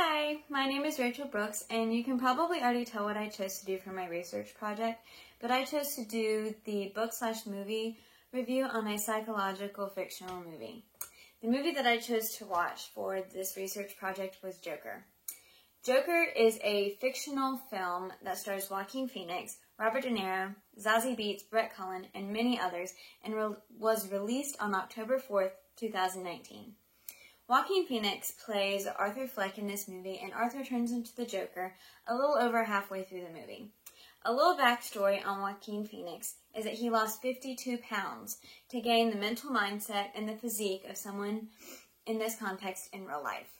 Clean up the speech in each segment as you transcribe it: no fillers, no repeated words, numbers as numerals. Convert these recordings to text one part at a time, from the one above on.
Hi, my name is Rachel Brooks, and you can probably already tell what I chose to do for my research project, but I chose to do the book/movie review on a psychological fictional movie. The movie that I chose to watch for this research project was Joker. Joker is a fictional film that stars Joaquin Phoenix, Robert De Niro, Zazie Beetz, Brett Cullen, and many others, and was released on October 4th, 2019. Joaquin Phoenix plays Arthur Fleck in this movie, and Arthur turns into the Joker a little over halfway through the movie. A little backstory on Joaquin Phoenix is that he lost 52 pounds to gain the mental mindset and the physique of someone in this context in real life.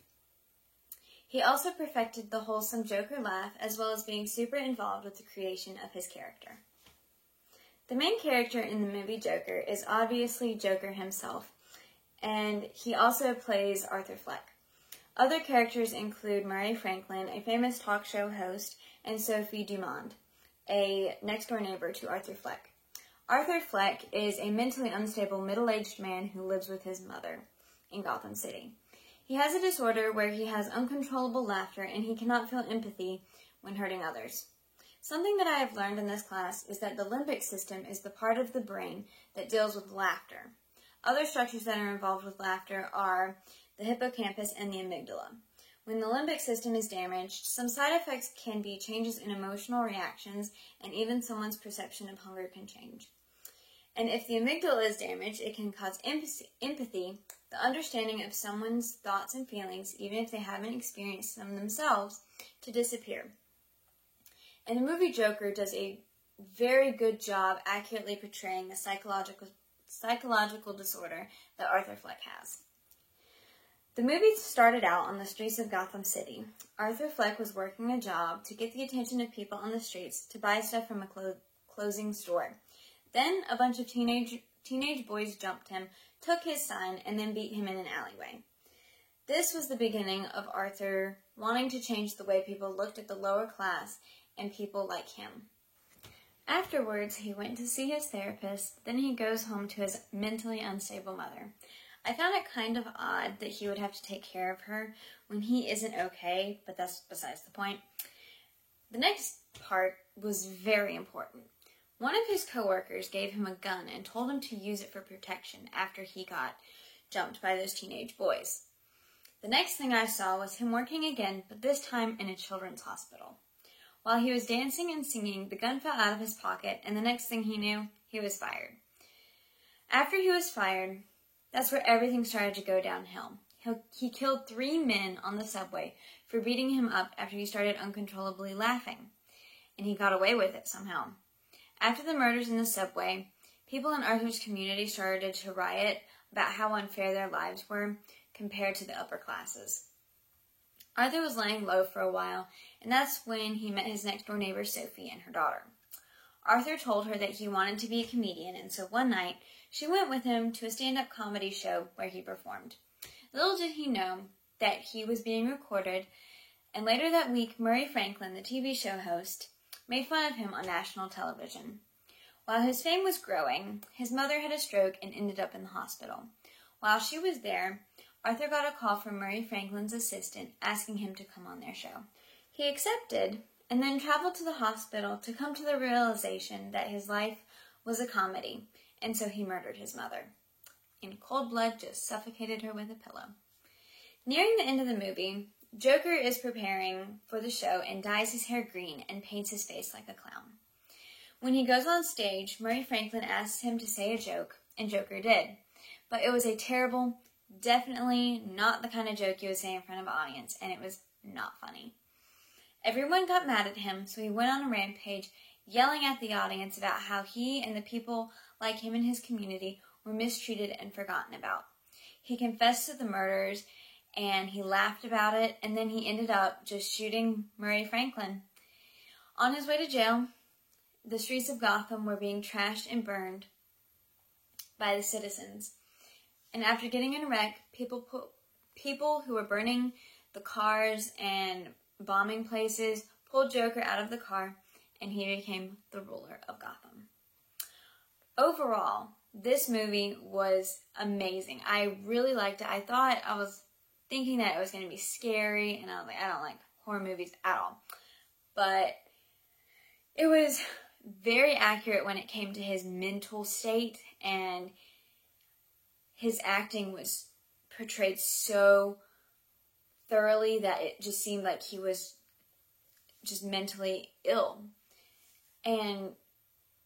He also perfected the wholesome Joker laugh, as well as being super involved with the creation of his character. The main character in the movie Joker is obviously Joker himself, and he also plays Arthur Fleck. Other characters include Murray Franklin, a famous talk show host, and Sophie Dumond, a next-door neighbor to Arthur Fleck. Arthur Fleck is a mentally unstable middle-aged man who lives with his mother in Gotham City. He has a disorder where he has uncontrollable laughter and he cannot feel empathy when hurting others. Something that I have learned in this class is that the limbic system is the part of the brain that deals with laughter. Other structures that are involved with laughter are the hippocampus and the amygdala. When the limbic system is damaged, some side effects can be changes in emotional reactions, and even someone's perception of hunger can change. And if the amygdala is damaged, it can cause empathy, the understanding of someone's thoughts and feelings, even if they haven't experienced them themselves, to disappear. And the movie Joker does a very good job accurately portraying the psychological disorder that Arthur Fleck has. The movie started out on the streets of Gotham City. Arthur Fleck was working a job to get the attention of people on the streets to buy stuff from a closing store. Then a bunch of teenage boys jumped him, took his sign, and then beat him in an alleyway. This was the beginning of Arthur wanting to change the way people looked at the lower class and people like him. Afterwards, he went to see his therapist, then he goes home to his mentally unstable mother. I found it kind of odd that he would have to take care of her when he isn't okay, but that's besides the point. The next part was very important. One of his coworkers gave him a gun and told him to use it for protection after he got jumped by those teenage boys. The next thing I saw was him working again, but this time in a children's hospital. While he was dancing and singing, the gun fell out of his pocket, and the next thing he knew, he was fired. After he was fired, that's where everything started to go downhill. He killed 3 men on the subway for beating him up after he started uncontrollably laughing, and he got away with it somehow. After the murders in the subway, people in Arthur's community started to riot about how unfair their lives were compared to the upper classes. Arthur was laying low for a while, and that's when he met his next-door neighbor Sophie and her daughter. Arthur told her that he wanted to be a comedian, and so one night, she went with him to a stand-up comedy show where he performed. Little did he know that he was being recorded, and later that week, Murray Franklin, the TV show host, made fun of him on national television. While his fame was growing, his mother had a stroke and ended up in the hospital. While she was there, Arthur got a call from Murray Franklin's assistant asking him to come on their show. He accepted and then traveled to the hospital to come to the realization that his life was a comedy, and so he murdered his mother. In cold blood, just suffocated her with a pillow. Nearing the end of the movie, Joker is preparing for the show and dyes his hair green and paints his face like a clown. When he goes on stage, Murray Franklin asks him to say a joke, and Joker did. But it was a terrible, definitely not the kind of joke you would say in front of an audience, and it was not funny. Everyone got mad at him, so he went on a rampage, yelling at the audience about how he and the people like him in his community were mistreated and forgotten about. He confessed to the murders, and he laughed about it, and then he ended up just shooting Murray Franklin. On his way to jail, the streets of Gotham were being trashed and burned by the citizens. And after getting in a wreck, people who were burning the cars and bombing places pulled Joker out of the car, and he became the ruler of Gotham. Overall, this movie was amazing. I really liked it. I thought I was thinking that it was going to be scary, and I was like, I don't like horror movies at all. But it was very accurate when it came to his mental state, and his acting was portrayed so thoroughly that it just seemed like he was just mentally ill. And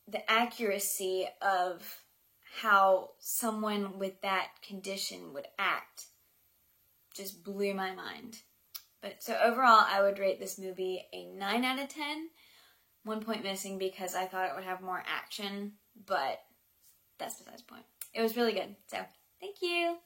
the accuracy of how someone with that condition would act just blew my mind. But so overall, I would rate this movie a 9 out of 10. 1 point missing because I thought it would have more action, but that's besides the point. It was really good. So, thank you.